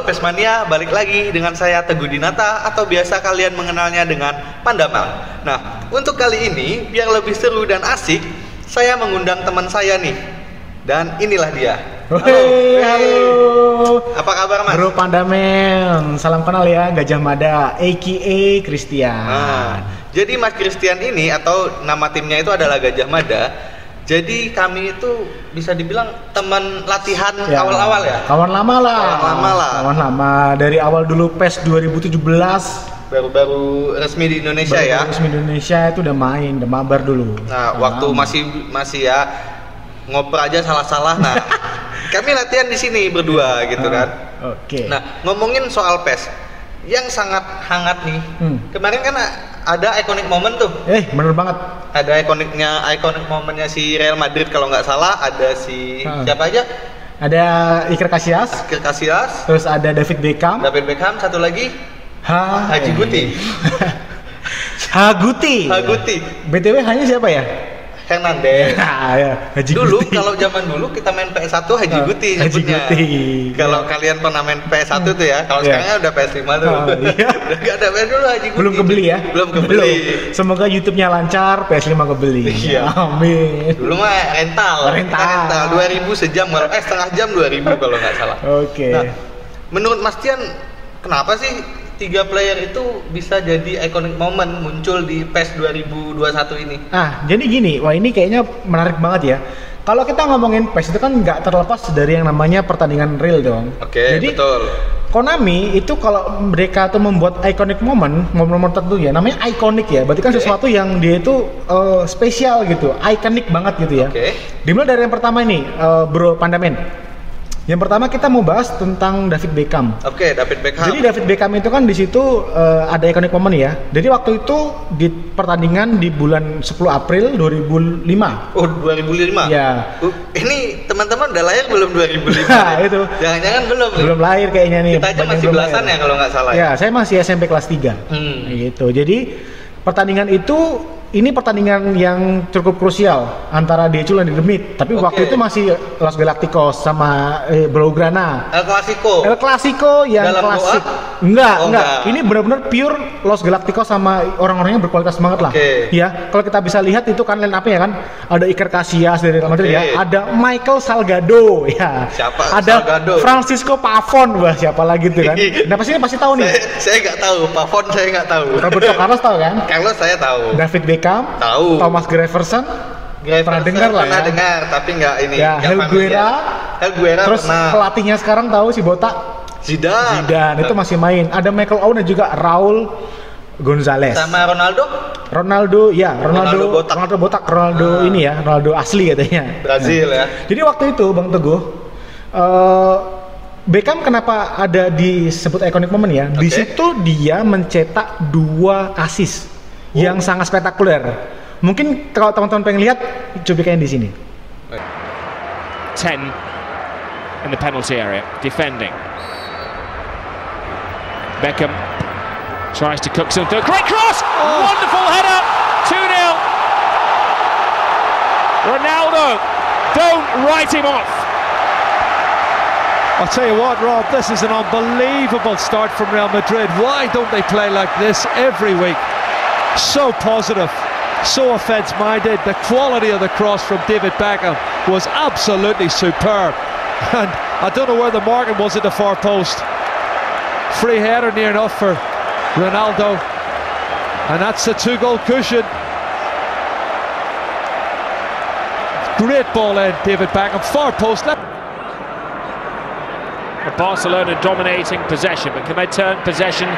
PES Mania, balik lagi dengan saya Teguh Dinata atau biasa kalian mengenalnya dengan Pandamal. Nah, untuk kali ini biar lebih seru dan asik, saya mengundang teman saya nih. Dan inilah dia. Halo. Apa kabar, Mas? Bro Pandamen, salam kenal ya, Gajah Mada, a.k.a. Christian. Nah, jadi Mas Christian ini atau nama timnya itu adalah Gajah Mada. Jadi kami itu bisa dibilang teman latihan Ya, awal-awal ya? Kawan lama lah. Kawan lama. Dari awal dulu PES 2017. Baru-baru resmi di Indonesia ya? Resmi di Indonesia itu udah main, udah mabar dulu. Nah, waktu masih ya ngoper aja salah-salah. Nah, kami latihan di sini berdua gitu kan. Oke. Nah, ngomongin soal PES yang sangat hangat nih. Kemarin kan ada iconic moment tuh. Bener banget. Ada iconic momennya si Real Madrid kalau nggak salah. Ada si siapa aja? Ada Iker Casillas. Terus ada David Beckham. Satu lagi Haji Guti. BTW hanya siapa ya? Hernandez. Ya, Haji Dulu Guti. kalau zaman dulu kita main PS1 Haji Guti nyebutnya. Kalau kalian pernah main PS1 tuh ya, kalau sekarang udah PS5 tuh. Iya. Udah enggak ada main dulu Haji Guti. Belum kebeli ya? Belum kebeli. Semoga YouTube-nya lancar, PS5 kebeli. Iya. Amin. Dulu mah rental 2000 sejam, setengah jam 2000 kalau nggak salah. Oke. Nah, menurut Mas Tian, kenapa sih 3 player itu bisa jadi iconic moment muncul di PES 2021 ini? Jadi gini, wah ini kayaknya menarik banget ya. Kalau kita ngomongin PES itu kan nggak terlepas dari yang namanya pertandingan real dong. Oke, jadi, betul. Konami itu kalau mereka tuh membuat iconic moment, momen-momen tertentu ya, namanya iconic ya. Berarti kan sesuatu yang dia itu spesial gitu, iconic banget gitu ya. Dimulai dari yang pertama ini, Bro Pandamen. Yang pertama kita mau bahas tentang David Beckham. David Beckham. Jadi David Beckham itu kan di situ ada iconic moment ya. Jadi waktu itu di pertandingan di bulan 10 April 2005. Oh, 2005? Ya. Ini teman-teman udah lahir belum 2005? Nah, itu. Jangan-jangan belum. Belum lahir kayaknya nih. Kita aja masih belasan ya kalau nggak salah. Ya, saya masih SMP kelas 3. Gitu. Jadi pertandingan itu ini pertandingan yang cukup krusial antara Deschamps dan Demit. Tapi waktu itu masih Los Galacticos sama Blaugrana. El Clasico yang dalam klasik. Enggak. Ini benar-benar pure Los Galacticos sama orang-orangnya berkualitas banget lah. Ya, kalau kita bisa lihat itu kan line up-nya kan ada Iker Casillas dari Real Madrid ya, ada Michael Salgado ya. Siapa? Ada Salgado. Francisco Pavon, siapa lagi tuh kan. Nah, pasti tahu nih. Saya nggak tahu, Pavon saya nggak tahu. Roberto Carlos tahu kan? Carlos saya tahu. David Beckham, tahu. Thomas Jefferson, pernah dengar lah ya. Pernah dengar, tapi nggak ini. Ya, Helguera. Terus pernah. Pelatihnya sekarang tahu si botak. Zidane itu masih main. Ada Michael Owen dan juga Raul Gonzalez. Sama Ronaldo botak. Ronaldo ini ya, Ronaldo asli katanya. Brazil ya. Jadi waktu itu Bang Teguh, Beckham kenapa ada disebut iconic moment ya? Di situ dia mencetak 2 assist yang sangat spektakuler. Mungkin kalau teman-teman pengen lihat, coba kalian di sini. 10 in the penalty area, defending. Beckham tries to cook something. Great cross! Wonderful header! 2-0. Ronaldo, don't write him off. I'll tell you what, Rob, this is an unbelievable start from Real Madrid. Why don't they play like this every week? So positive, so offence-minded. The quality of the cross from David Beckham was absolutely superb. And I don't know where the marking was at the far post. Free header near enough for Ronaldo. And that's the 2-goal cushion. Great ball in, David Beckham, far post. Barcelona dominating possession, but can they turn possession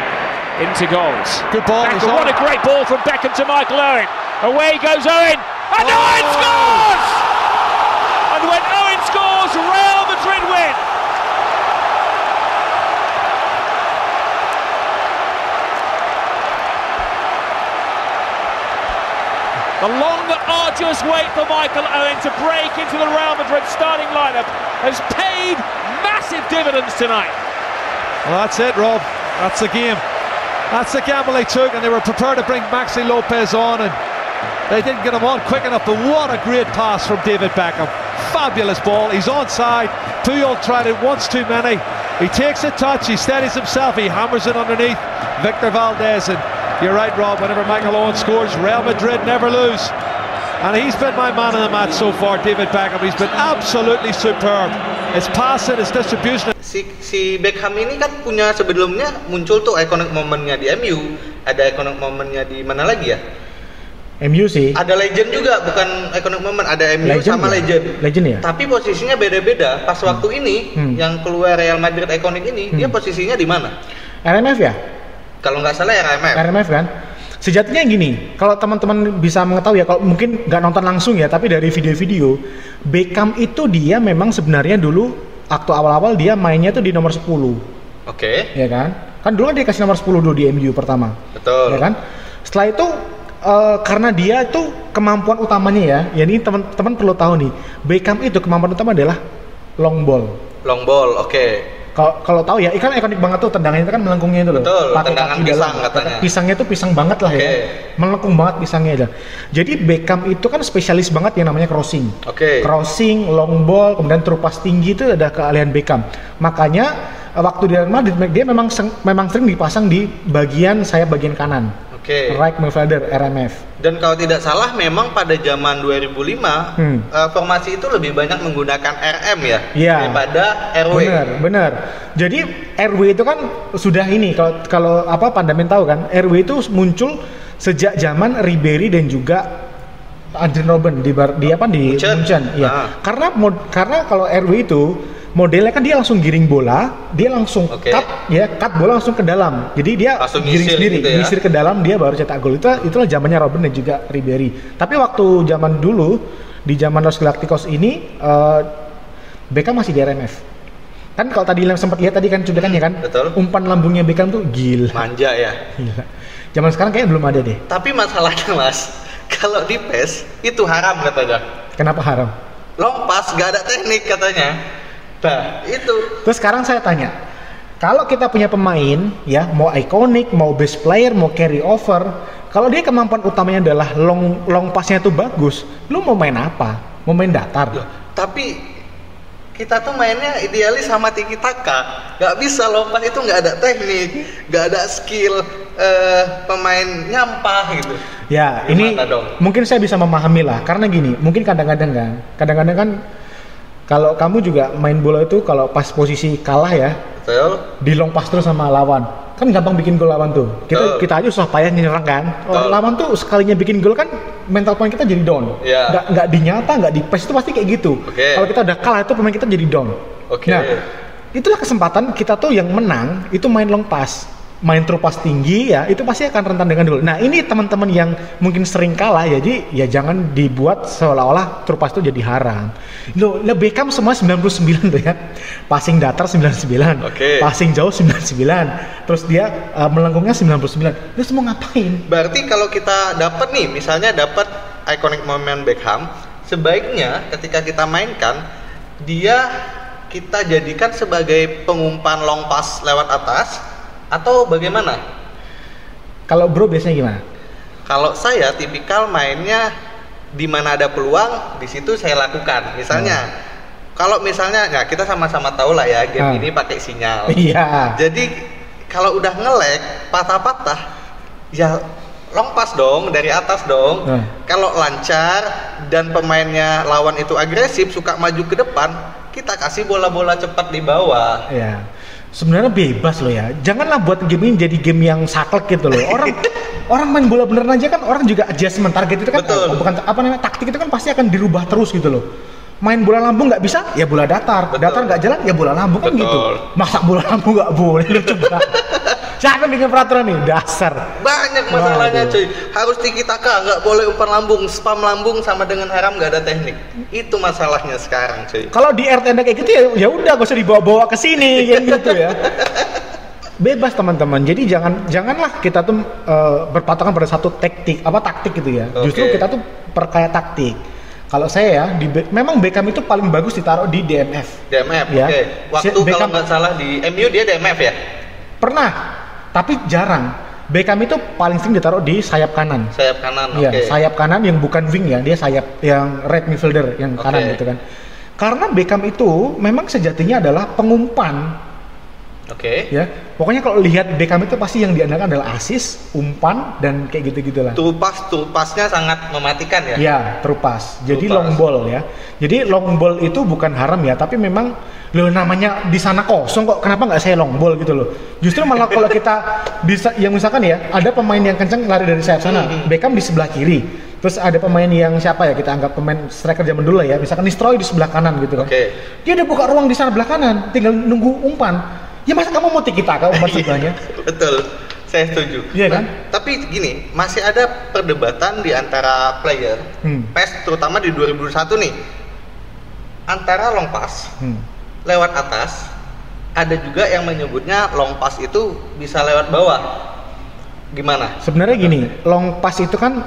into goals? Good ball. What a great ball from Beckham to Michael Owen. Away goes Owen, and Owen scores! And when Owen scores, Real Madrid win. The long, arduous wait for Michael Owen to break into the Real Madrid starting lineup has paid massive dividends tonight. Well, that's it, Rob. That's the game. That's the gamble they took, and they were prepared to bring Maxi Lopez on, and they didn't get him on quick enough. But what a great pass from David Beckham. Fabulous ball. He's onside. Puyol tried it once too many. He takes a touch, he steadies himself, he hammers it underneath Victor Valdez, and you're right, Rob, whenever Michael Owen scores, Real Madrid never lose. And he's been my man of the match so far, David Beckham. He's been absolutely superb. His passing, his distribution. Si Beckham ini kan punya sebelumnya muncul tuh iconic momennya di MU, ada iconic momennya di mana lagi ya? MU sih. Ada legend juga, bukan iconic moment, ada MU legend sama ya? legend. Legend ya? Tapi posisinya beda-beda. Pas waktu ini yang keluar Real Madrid iconic ini, dia posisinya di mana? RMF ya? Kalau nggak salah RMF. RMF kan? Sejatinya gini, kalau teman-teman bisa mengetahui ya, kalau mungkin nggak nonton langsung ya, tapi dari video-video, Beckham itu dia memang sebenarnya dulu waktu awal-awal dia mainnya tuh di nomor 10. Oke. Ya kan? Kan dulu dia kasih nomor 10 dulu di MU pertama. Betul. Ya kan? Setelah itu karena dia itu kemampuan utamanya ya ini teman-teman perlu tahu nih, Beckham itu kemampuan utama adalah long ball. Long ball, oke. Kalau tahu ya, ikan ikonik banget tuh tendangannya itu kan melengkungnya itu loh. Betul, pakai tendangan kaki pisang dalam. katanya. Pisangnya tuh pisang banget lah ya. Melengkung banget pisangnya aja. Jadi Beckham itu kan spesialis banget yang namanya crossing. Crossing, long ball, kemudian terupas tinggi itu ada keahlian Beckham. Makanya waktu di Real Madrid dia memang sering dipasang di bagian kanan. Right midfielder RMF. Dan kalau tidak salah memang pada zaman 2005 formasi itu lebih banyak menggunakan RM ya, daripada RW. Benar. Jadi RW itu kan sudah ini kalau Pandamen tahu kan, RW itu muncul sejak zaman Ribery dan juga Arjen Robben di Munchen. Iya. Karena kalau RW itu modelnya kan dia langsung giring bola, dia langsung cut bola langsung ke dalam. Jadi dia langsung giring sendiri, gitu ya? Gisir ke dalam, dia baru cetak gol. Itulah zamannya Robben dan juga Ribery. Tapi waktu zaman dulu di zaman Los Galacticos ini Beckham masih di RMF. Kan kalau tadi sempat lihat tadi kan cuplikannya kan, umpan lambungnya Beckham tuh gila. Manja ya. Gila. Zaman sekarang kayaknya belum ada deh. Tapi masalahnya Mas, kalau di PES itu haram katanya. Kenapa haram? Long pass gak ada teknik katanya. Nah, itu. Terus sekarang saya tanya, kalau kita punya pemain ya, mau ikonik, mau best player, mau carry over, kalau dia kemampuan utamanya adalah long passnya tuh bagus, lu mau main apa? Mau main datar? Loh, tapi kita tuh mainnya idealis sama tiki taka, nggak bisa long pass itu nggak ada teknik, nggak ada skill pemain nyampah gitu. Ya, ini mungkin saya bisa memahami lah, karena gini, mungkin kadang-kadang kan kalau kamu juga main bola itu kalau pas posisi kalah ya, di long pass terus sama lawan, kan gampang bikin gol lawan tuh. Kita aja susah payah nyerang kan. Lawan tuh sekalinya bikin gol kan mental point kita jadi down. Nggak dinyata, nggak di pass itu pasti kayak gitu. Kalau kita udah kalah itu pemain kita jadi down. Nah, itulah kesempatan kita tuh yang menang itu main long pass. Main terupas tinggi ya, itu pasti akan rentan dengan gol. Nah, ini teman-teman yang mungkin sering kalah jadi ya jangan dibuat seolah-olah terupas itu jadi haram. Loh, Beckham semua 99 tuh ya. Passing datar 99, passing jauh 99. Terus dia melengkungnya 99. Terus mau ngapain? Berarti kalau kita dapat nih, misalnya dapat iconic moment Beckham, sebaiknya ketika kita mainkan dia kita jadikan sebagai pengumpan long pass lewat atas. Atau bagaimana? Kalau bro biasanya gimana? Kalau saya tipikal mainnya di mana ada peluang, di situ saya lakukan. Misalnya, kalau misalnya, nah kita sama-sama tahu lah ya game ini pakai sinyal. Iya. Jadi kalau udah nge-lag, patah-patah, ya long pass dong dari atas dong. Kalau lancar dan pemainnya lawan itu agresif, suka maju ke depan, kita kasih bola-bola cepat di bawah. Iya. Sebenarnya bebas loh ya. Janganlah buat game ini jadi game yang saklek gitu loh. Orang main bola beneran aja kan orang juga adjustment target itu kan bukan taktik itu kan pasti akan dirubah terus gitu loh. Main bola lambung nggak bisa, ya bola datar. Datar nggak jalan, ya bola lambung kan gitu. Masa bola lambung nggak boleh lu coba. Siapa bikin peraturan nih? Dasar. Banyak masalahnya cuy. Harus tiki taka, nggak boleh umpan lambung, spam lambung sama dengan haram nggak ada teknik. Itu masalahnya sekarang cuy. Kalau di RTND kayak gitu ya udah gak usah dibawa-bawa ke sini gitu ya. Bebas teman-teman. Jadi janganlah kita tuh berpatokan pada satu taktik gitu ya. Justru kita tuh perkaya taktik. Kalau saya ya, memang Beckham itu paling bagus ditaruh di DMF. DMF, ya. Waktu Beckham, kalau nggak salah di MU dia DMF ya? Pernah, tapi jarang. Beckham itu paling sering ditaruh di sayap kanan. Sayap kanan, ya, sayap kanan yang bukan wing ya, dia sayap yang right midfielder yang kanan gitu kan. Karena Beckham itu memang sejatinya adalah pengumpan Oke. Ya, pokoknya kalau lihat Beckham itu pasti yang diandalkan adalah assist, umpan dan kayak gitu-gitulah. Pasnya sangat mematikan ya. Ya, terupas. Jadi Terupas. long ball ya. Jadi long ball itu bukan haram ya, tapi memang loh namanya di sana kosong kok, kenapa nggak saya long ball gitu loh. Justru malah kalau kita bisa, yang misalkan ya, ada pemain yang kenceng lari dari sayap sana, Beckham di sebelah kiri. Terus ada pemain yang siapa ya, kita anggap pemain striker zaman dulu lah ya, misalkan Nistroy di sebelah kanan gitu kan. Oke. Dia udah buka ruang di sana sebelah kanan, tinggal nunggu umpan. Ya masa kamu mau tiki taka umpan sebelahnya? Betul, saya setuju. Iya kan? Tapi gini, masih ada perdebatan di antara player PES, terutama di 2021 nih, antara long pass lewat atas, ada juga yang menyebutnya long pass itu bisa lewat bawah. Gimana? Sebenarnya gini, long pass itu kan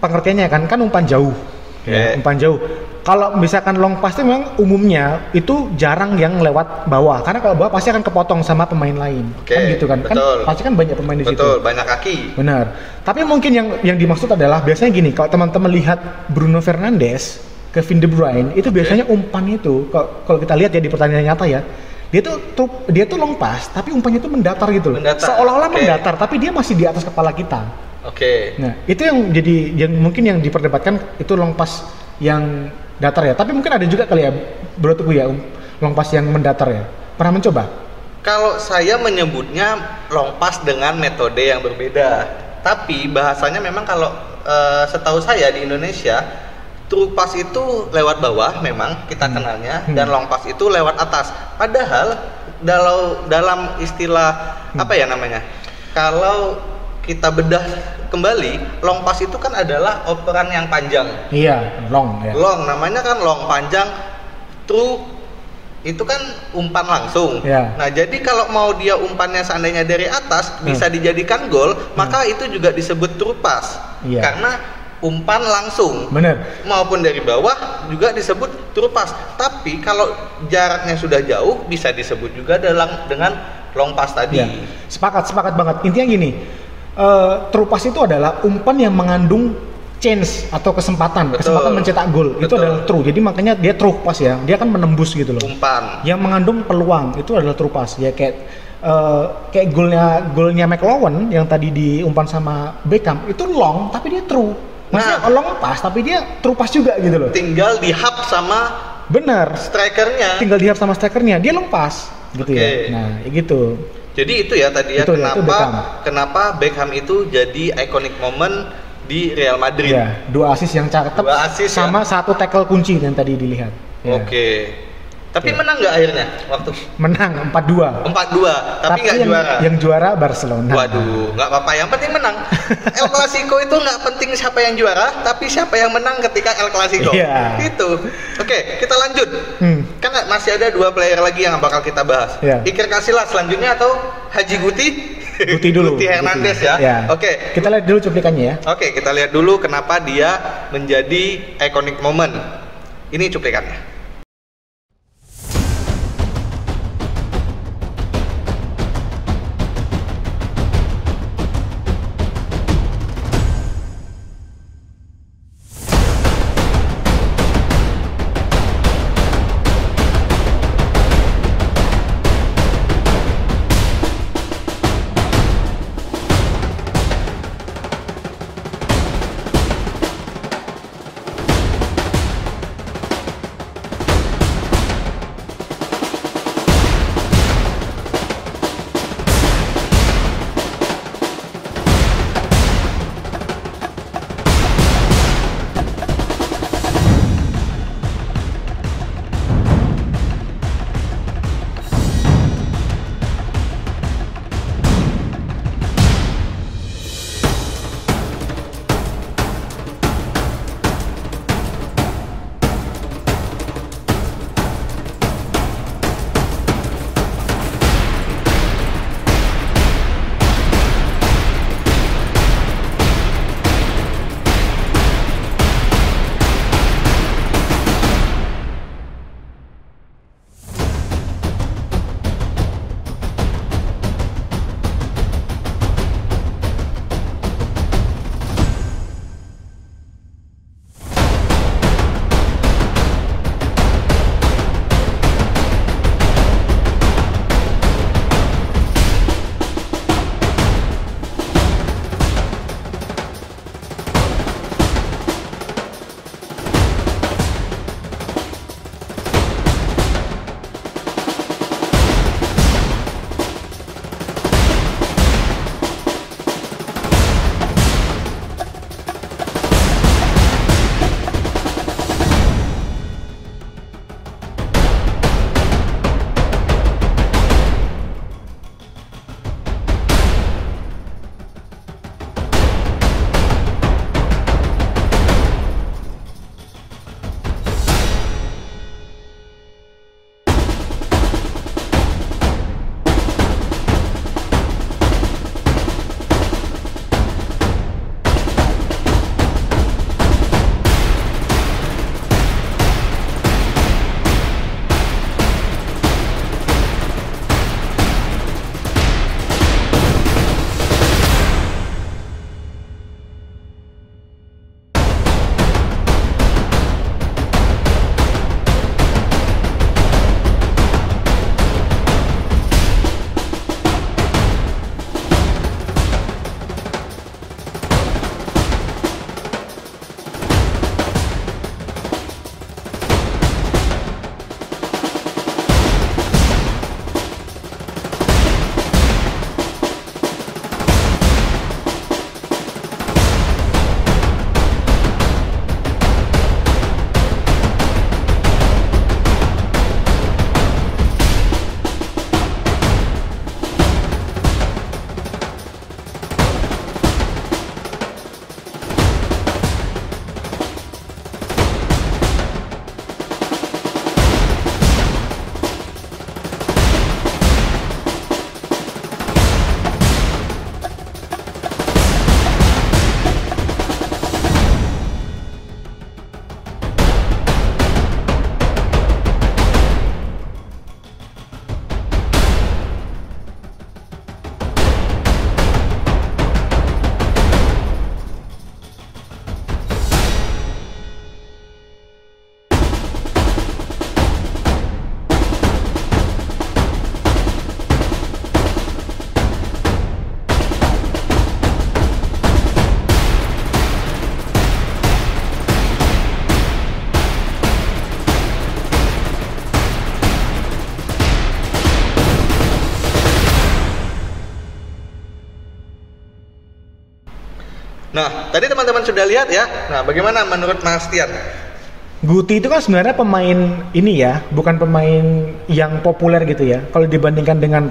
pengertiannya kan umpan jauh. Ya, umpan jauh. Kalau misalkan long pass itu memang umumnya itu jarang yang lewat bawah, karena kalau bawah pasti akan kepotong sama pemain lain. Kan gitu kan? Betul. Kan pasti kan banyak pemain di situ. Betul, banyak kaki. Benar. Tapi mungkin yang dimaksud adalah biasanya gini, kalau teman-teman lihat Bruno Fernandes, Kevin De Bruyne, itu biasanya umpan itu kalau kita lihat ya di pertandingan nyata ya, dia tuh long pass, tapi umpannya itu mendatar gitu loh. Seolah-olah mendatar, tapi dia masih di atas kepala kita. Nah, itu yang mungkin yang diperdebatkan itu long pass yang datar ya. Tapi mungkin ada juga kali ya, bro Teguh ya, long pass yang mendatar ya. Pernah mencoba? Kalau saya menyebutnya long pass dengan metode yang berbeda. Tapi bahasanya memang kalau setahu saya di Indonesia, true pass itu lewat bawah memang kita kenalnya, dan long pass itu lewat atas. Padahal dalam istilah apa ya namanya? Kalau kita bedah kembali, long pass itu kan adalah operan yang panjang. Iya, long ya. Long namanya kan long, panjang. True itu kan umpan langsung. Ya. Nah, jadi kalau mau dia umpannya seandainya dari atas bisa dijadikan gol, maka itu juga disebut true pass. Ya. Karena umpan langsung. Bener. Maupun dari bawah juga disebut true pass. Tapi kalau jaraknya sudah jauh bisa disebut juga dengan long pass tadi. Ya. Sepakat banget. Intinya gini, true pass itu adalah umpan yang mengandung chance atau kesempatan mencetak gol. Itu adalah true. Jadi makanya dia true pass ya. Dia kan menembus gitu loh. Umpan yang mengandung peluang itu adalah true pass. Ya kayak golnya McLawan yang tadi diumpan sama Beckham itu long tapi dia true. Maksudnya long pass tapi dia true pass juga gitu loh. Tinggal dihap sama strikernya. Dia long pass gitu ya. Nah, gitu. Jadi itu ya tadi ya, kenapa Beckham itu jadi iconic moment di Real Madrid. Ya, 2 assist yang cakep sama 1 tackle kunci yang tadi dilihat. Ya. Tapi menang nggak akhirnya waktu? Menang 4-2. 4-2, tapi nggak juara. Yang juara Barcelona. Waduh, nggak apa-apa. Yang penting menang. El Clasico itu nggak penting siapa yang juara, tapi siapa yang menang ketika El Clasico. Iya. Itu. Oke, kita lanjut. Kan masih ada 2 player lagi yang bakal kita bahas. Iya. Iker Casillas selanjutnya atau Haji Guti? Dulu. Guti Hernandez ya. Oke. Kita lihat dulu cuplikannya ya. Oke, kita lihat dulu kenapa dia menjadi iconic moment. Ini cuplikannya. Nah, tadi teman-teman sudah lihat ya. Nah, bagaimana menurut Mas Tian? Guti itu kan sebenarnya pemain ini ya, bukan pemain yang populer gitu ya. Kalau dibandingkan dengan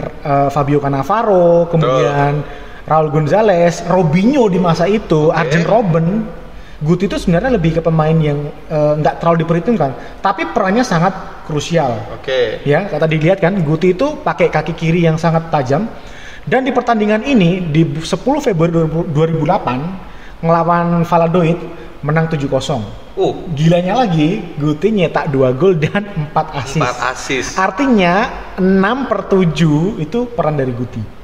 Fabio Cannavaro, kemudian Raul Gonzalez, Robinho di masa itu, Arjen Robben, Guti itu sebenarnya lebih ke pemain yang nggak terlalu diperhitungkan, tapi perannya sangat krusial. Ya, kata dilihat kan, Guti itu pakai kaki kiri yang sangat tajam. Dan di pertandingan ini di 10 Februari 2008 ngelawan Valladolid menang 7-0. Gilanya lagi, Guti nyetak 2 gol dan 4 assist. Artinya 6/7 itu peran dari Guti.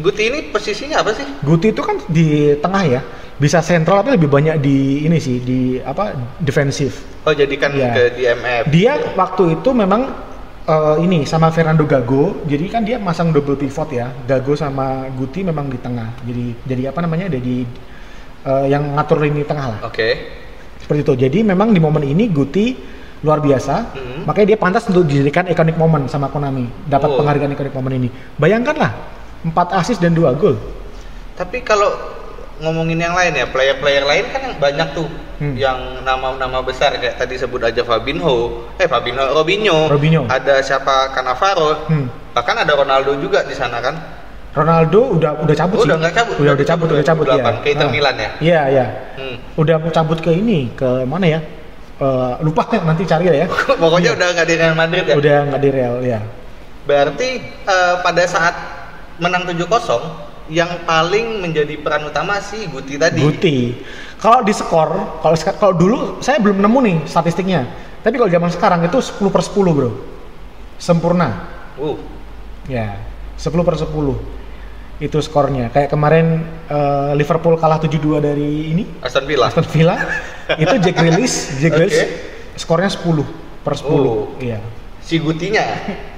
Guti ini posisinya apa sih? Guti itu kan di tengah ya. Bisa sentral tapi lebih banyak di ini sih, di defensif. Oh, jadi kan ke DMF. Dia waktu itu memang ini sama Fernando Gago, jadi kan dia masang double pivot ya. Gago sama Guti memang di tengah. Jadi apa namanya? Jadi yang ngatur lini tengah lah. Seperti itu. Jadi memang di momen ini Guti luar biasa. Makanya dia pantas untuk dijadikan iconic moment sama Konami. Dapat penghargaan iconic moment ini. Bayangkanlah 4 assist dan 2 gol. Tapi kalau ngomongin yang lain ya, player-player lain kan yang banyak tuh yang nama-nama besar kayak tadi sebut aja Robinho, ada siapa Cannavaro, bahkan ada Ronaldo juga di sana kan. Ronaldo udah cabut sih. Udah cabut ya. Ke Inter Milan ya. Iya. Udah cabut ke ini, ke mana ya? Lupa nanti cari ya. Pokoknya udah nggak di Real Madrid ya. Udah nggak di Real ya. Berarti pada saat menang 7-0 yang paling menjadi peran utama si Guti tadi. Guti. Kalau di skor, kalau dulu saya belum nemu nih statistiknya. Tapi kalau zaman sekarang itu 10/10, Bro. Sempurna. Ya, 10/10. Itu skornya. Kayak kemarin Liverpool kalah 7-2 dari ini Aston Villa. Itu Jack Grealish skornya 10/10. Iya. Si Gutinya?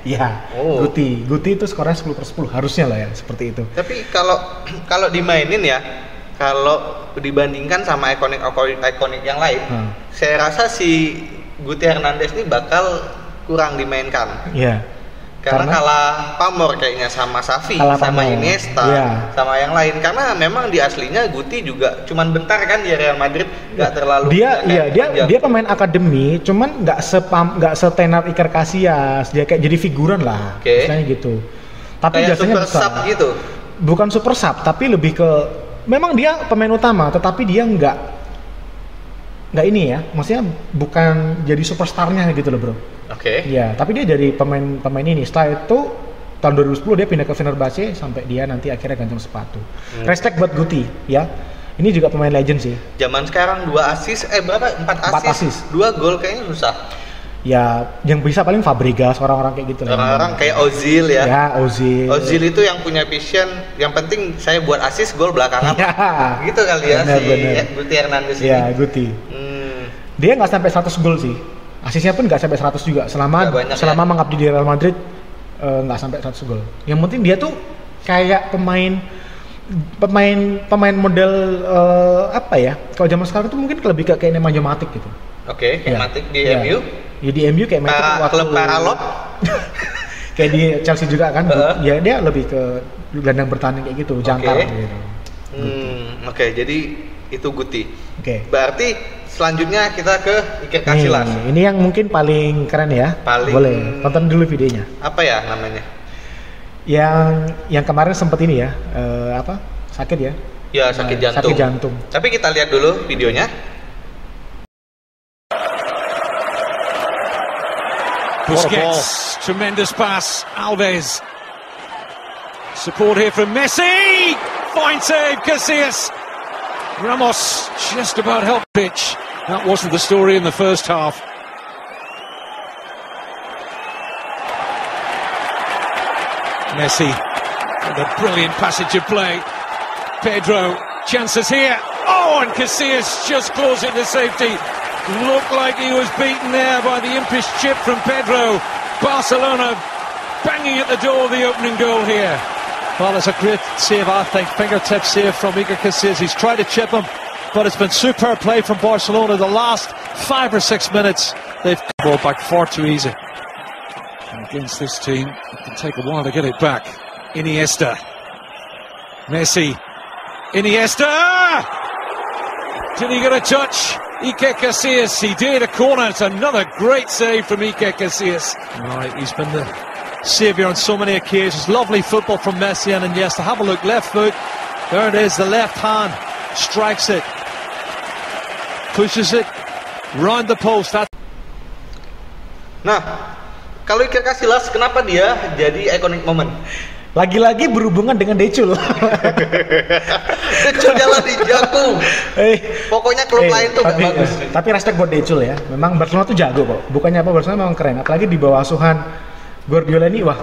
Iya, Guti itu skornya 10/10, harusnya lah ya, seperti itu. Tapi kalau dimainin ya, kalau dibandingkan sama ikonik yang lain, saya rasa si Guti Hernandez ini bakal kurang dimainkan. Iya. Karena kalah pamor kayaknya sama Xavi, sama Iniesta, sama yang lain. Karena memang di aslinya Guti juga cuman bentar kan di Real Madrid, nggak terlalu. Dia pemain akademi, cuman nggak setenar Iker Casillas, dia kayak jadi figuran lah, misalnya gitu. Tapi kayak biasanya super sub gitu. Bukan super sub, tapi lebih ke memang dia pemain utama, tetapi dia nggak ini ya, maksudnya bukan jadi superstarnya gitu loh, Bro. Ya, tapi dia dari pemain ini. Setelah itu tahun 2010 dia pindah ke Fenerbahce sampai dia nanti akhirnya gantung sepatu. Respect buat Guti ya. Ini juga pemain legend sih. Zaman sekarang 2 assist, 4 assist. 2 gol kayaknya susah. Ya, yang bisa paling Fabregas, orang-orang kayak gitu. Orang-orang kayak Ozil ya. Ya, Ozil. Ozil itu yang punya vision, yang penting saya buat assist, gol belakangan. Gitu kali ya. Bener. Guti Hernandez ini. Ya, Guti. Dia nggak sampai 100 gol sih. Asisnya pun nggak sampai 100 juga. Selama mengabdi di Real Madrid nggak sampai 100 gol. Yang penting dia tuh kayak pemain model apa ya? Kalau zaman sekarang tuh mungkin lebih kayak Nemanja Matic gitu. Matic di MU. Ya di MU kayak Matic klub Paralot. Kayak di Chelsea juga kan. Ya dia lebih ke gelandang bertahan kayak gitu, jangkar gitu. Jadi itu Guti. Berarti selanjutnya kita ke Iker Casillas. Ini yang mungkin paling keren ya. Boleh tonton dulu videonya. Apa ya namanya? Yang kemarin sempat ini ya, sakit ya? Ya, sakit jantung. Tapi kita lihat dulu videonya. Busquets, tremendous pass, Alves. Support here from Messi. Fine save, Casillas. Ramos just about helped pitch. That wasn't the story in the first half. Messi with a brilliant passage of play. Pedro, chances here. Oh, and Casillas just claws it to safety. Looked like he was beaten there by the impish chip from Pedro. Barcelona banging at the door of the opening goal here. Well, it's a great save, I think. Fingertip save from Iker Casillas. He's tried to chip him, but it's been superb play from Barcelona. The last 5 or 6 minutes, they've come back far too easy. And against this team, it can take a while to get it back. Iniesta. Messi. Iniesta! Did he get a touch? Iker Casillas, he did. A corner. It's another great save from Iker Casillas. Right, he's been the saviour on so many occasions. Lovely football from Messi and Iniesta. Have a look, left foot. There it is, the left hand. Strikes it. Pushes it. Round the post. Nah, kalau Iker Casillas, kenapa dia jadi iconic moment? Lagi-lagi berhubungan dengan Decul. Decul jalan di Jakung. Pokoknya klub lain tuh gak bagus. Tapi respect buat Decul ya. Memang Barcelona tuh jago kok. Bukannya apa, Barcelona memang keren. Apalagi di bawah asuhan Guardiola ini, wah.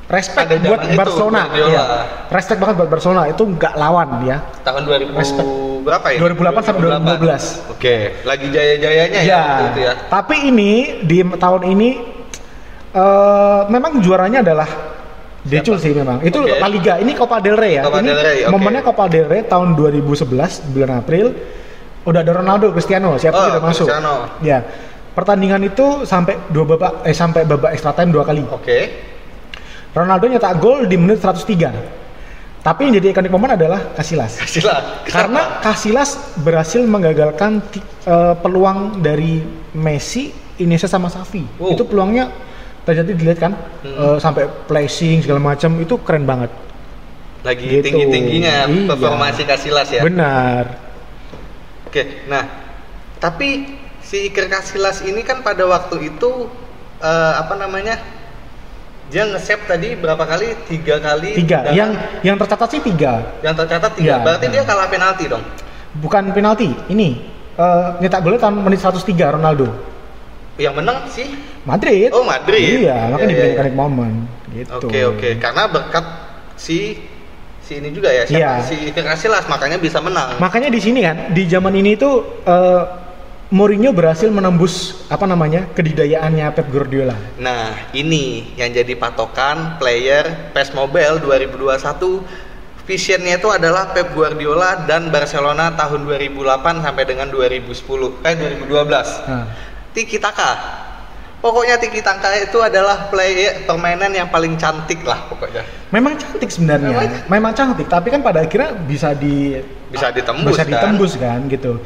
Respect buat Barcelona. Ya. Respect banget buat Barcelona. Itu nggak lawan ya. Tahun 2000 respect. Berapa ya? 2008 sampai 2012. Oke, lagi jaya-jayanya ya gitu ya. Tapi ini di tahun ini memang juaranya adalah Decul sih memang. Itu La Liga. Ini Copa del Rey ya. Copa ini del Rey, momennya Copa del Rey tahun 2011 bulan April. Udah ada Ronaldo, Cristiano, siapa sudah masuk. Ya. Pertandingan itu sampai sampai babak extra time 2 kali. Oke. Ronaldo nyetak gol di menit 103. Tapi yang jadi iconic moment adalah Casillas. Karena Casillas berhasil menggagalkan peluang dari Messi, Iniesta sama Xavi. Itu peluangnya terjadi, dilihat kan, sampai placing segala macam, itu keren banget. Lagi gitu. Tinggi-tingginya performasi Casillas ya. Benar. Oke, nah tapi si Iker Casillas ini kan pada waktu itu dia nge-save tadi berapa kali? 3 kali. 3. Yang tercatat sih 3. Yang tercatat 3. Ya, berarti dia kalah penalti dong. Bukan penalti. Ini nyetak golnya tahun menit 103 Ronaldo. Yang menang sih Madrid. Oh, Madrid. Iya, makanya dibilang iconic moment gitu. Oke. Karena berkat si ini juga ya, si Iker Casillas makanya bisa menang. Makanya di sini kan, di zaman ini tuh Mourinho berhasil menembus kedidayaannya Pep Guardiola. Nah, ini yang jadi patokan player PES Mobile 2021. Visionnya itu adalah Pep Guardiola dan Barcelona tahun 2008 sampai dengan 2012. Tiki Taka. Pokoknya Tiki Taka itu adalah permainan yang paling cantik lah pokoknya. Memang cantik sebenarnya. Memang cantik, tapi kan pada akhirnya bisa ditembus kan gitu.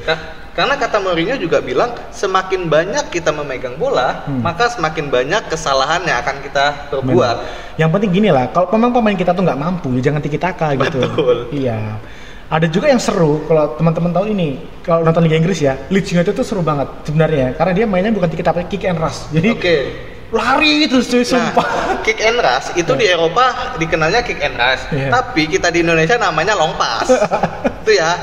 Karena kata Mourinho juga bilang, semakin banyak kita memegang bola, maka semakin banyak kesalahan yang akan kita perbuat. Yang penting gini lah, kalau pemain kita tuh nggak mampu, jangan Tiki Taka gitu. Betul. Iya. Ada juga yang seru, kalau teman-teman tahu ini, kalau nonton Liga Inggris ya, Leeds United tuh seru banget sebenarnya, karena dia mainnya bukan Tiki Taka, kick and rush. Jadi lari terus cuy, sumpah. Kick and rush itu di Eropa dikenalnya kick and rush, tapi kita di Indonesia namanya long pass. Itu ya.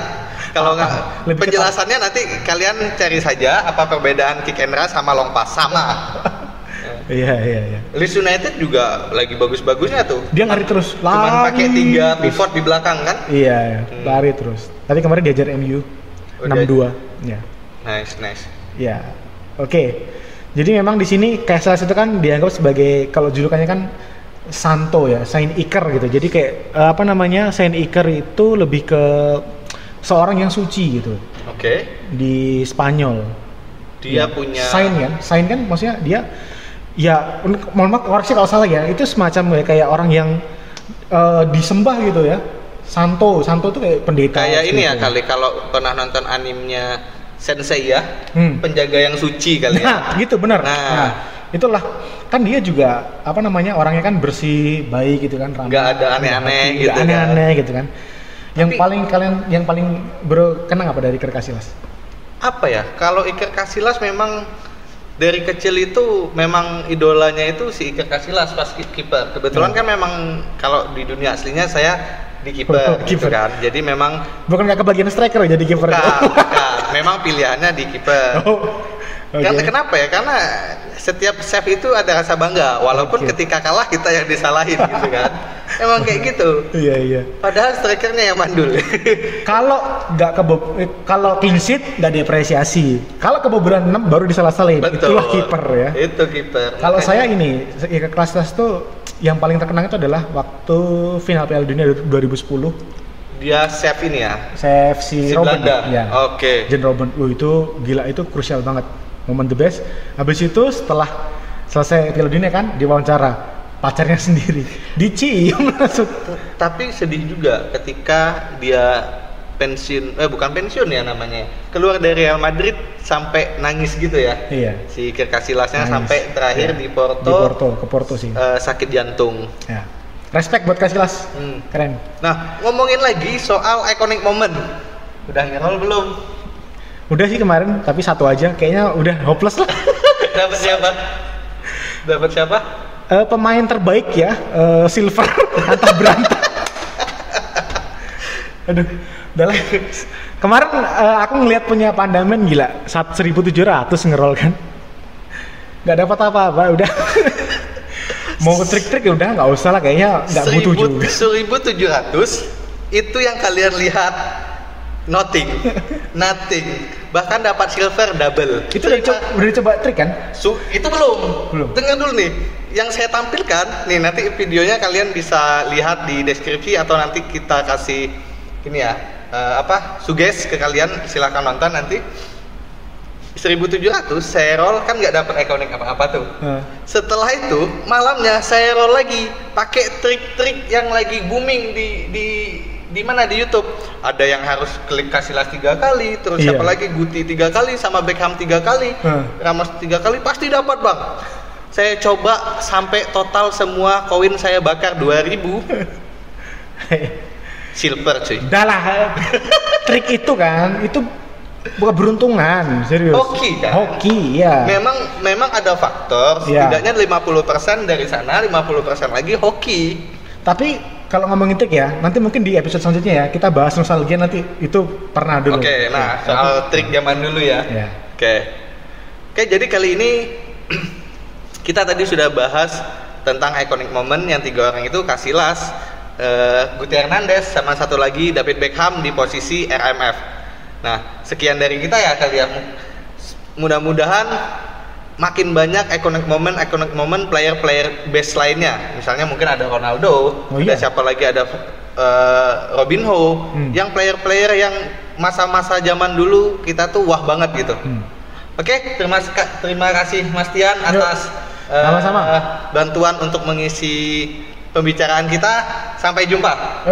Kalau nggak, penjelasannya nanti kalian cari saja apa perbedaan kick and rush sama long pass. Sama. Iya. Leeds United juga lagi bagus-bagusnya tuh. Dia lari terus, cuman pakai 3 pivot di belakang kan? Iya, lari terus. Tapi kemarin diajar MU 6-2. Ya. Nice. Ya. Oke. Jadi memang di sini Casillas itu kan dianggap sebagai, kalau julukannya kan Santo ya, Saint Iker gitu. Jadi kayak Saint Iker itu lebih ke seorang yang suci gitu. Oke. Di Spanyol. Dia punya Saint kan maksudnya dia, ya mohon maaf koreksi kalau salah ya, itu semacam kayak orang yang disembah gitu ya. Santo tuh kayak pendeta. Kayak gitu. Ini ya kali, kalau pernah nonton animenya Sensei ya, penjaga yang suci kali ya. Nah, gitu benar. Nah, itulah kan dia juga orangnya kan bersih, baik gitu kan, ramah. Nggak ada aneh-aneh gitu. Aneh-aneh gitu kan. Yang paling berkenang apa dari Iker Casillas? Apa ya? Kalau Iker Casillas memang dari kecil itu memang idolanya itu si Iker Casillas pas kiper. Kebetulan kan memang kalau di dunia aslinya saya di kiper gitu kan. Jadi memang bukan nggak kebagian striker jadi kiper. Bukan. Memang pilihannya di kiper. Karena kenapa ya? Karena setiap save itu ada rasa bangga, walaupun ketika kalah kita yang disalahin gitu kan. Emang kayak gitu. Iya. Padahal strikernya yang mandul. Kalau clean sheet nggak diapresiasi. Kalau kebobolan 6 baru disalah-salahin. Itulah kiper ya. Itu kiper. Kalau saya Iker Casillas tuh yang paling terkenang itu adalah waktu final Piala Dunia 2010. Dia save ini ya. Save si Robben. Ya. Oke. Jen Robben. Itu gila, itu krusial banget. Momen the best. Habis itu setelah selesai Piala Dunia kan diwawancara pacarnya sendiri dicium langsung. Tapi sedih juga ketika dia bukan pensiun ya namanya, keluar dari Real Madrid sampai nangis gitu ya. Iya. Si Iker Casillasnya sampai terakhir Iya. di Porto. Di Porto, ke Porto sih. Sakit jantung. Ya. Respect buat Casillas. Keren. Nah, ngomongin lagi soal iconic moment. Udah ngerol belum? Udah sih kemarin, tapi satu aja kayaknya udah hopeless lah. Dapat siapa? Dapat siapa? Pemain terbaik ya, Silver antah berantah. Aduh, udah lah. Kemarin aku ngelihat punya Pandamen gila, 1.700 ngerol kan. Gak dapat apa-apa, udah. Mau trik-trik ya udah nggak usah lah, kayaknya nggak butuh juga. 1.700 itu yang kalian lihat nothing. Bahkan dapat silver double. Itu udah dicoba trik kan? Itu belum. Dengar dulu nih. Yang saya tampilkan nih, nanti videonya kalian bisa lihat di deskripsi atau nanti kita kasih ini ya, suggest ke kalian, silakan nonton nanti. 1.700 saya roll kan nggak dapat iconic apa-apa tuh. Setelah itu malamnya saya roll lagi pakai trik-trik yang lagi booming di mana di YouTube. Ada yang harus klik Casillas 3 kali, terus siapa lagi Guti 3 kali, sama Beckham 3 kali, Ramos 3 kali, pasti dapat bang. Saya coba sampai total semua koin saya bakar 2.000. Silver cuy. Udah lah, trik itu kan, itu bukan beruntungan, serius. Hoki kan? Hoki, ya. Memang ada faktor, setidaknya 50% dari sana, 50% lagi hoki. Tapi kalau ngomongin trik ya, nanti mungkin di episode selanjutnya ya, kita bahas nostalgia nanti, itu pernah dulu. Oke, nah soal trik zaman dulu ya. Oke, jadi kali ini kita tadi sudah bahas tentang iconic moment yang 3 orang itu, Casillas, Guti Hernandez, sama satu lagi David Beckham di posisi RMF. Nah, sekian dari kita ya kalian. Mudah-mudahan makin banyak iconic moment player best lainnya. Misalnya mungkin ada Ronaldo, ada siapa lagi, ada Robinho, yang player yang masa-masa zaman dulu kita tuh wah banget gitu. Oke, terima kasih Mas Tian atas sama-sama bantuan untuk mengisi pembicaraan kita. Sampai jumpa.